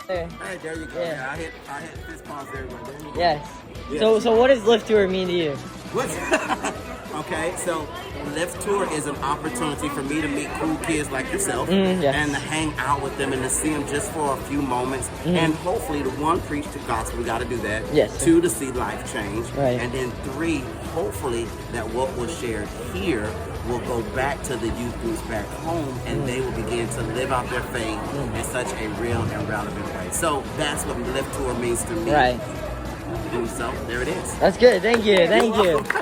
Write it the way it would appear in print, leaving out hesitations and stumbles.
Hey, there you go. Yeah. I hit fist pumps everywhere. There you go. Yes. Yes. So what does Lift Tour mean to you? What? Okay, so Lift Tour is an opportunity for me to meet cool kids like yourself Yes. and to hang out with them and to see them just for a few moments. And hopefully, to one, preach the gospel. We got to do that. Yes. Two, to see life change. Right. And then three, hopefully, that what was shared here will go back to the youth groups back home and they will begin to live out their faith in such a real and relevant way. So that's what Lift Tour means to me. Right. And so there it is. That's good. Thank you. Thank You're you. welcome.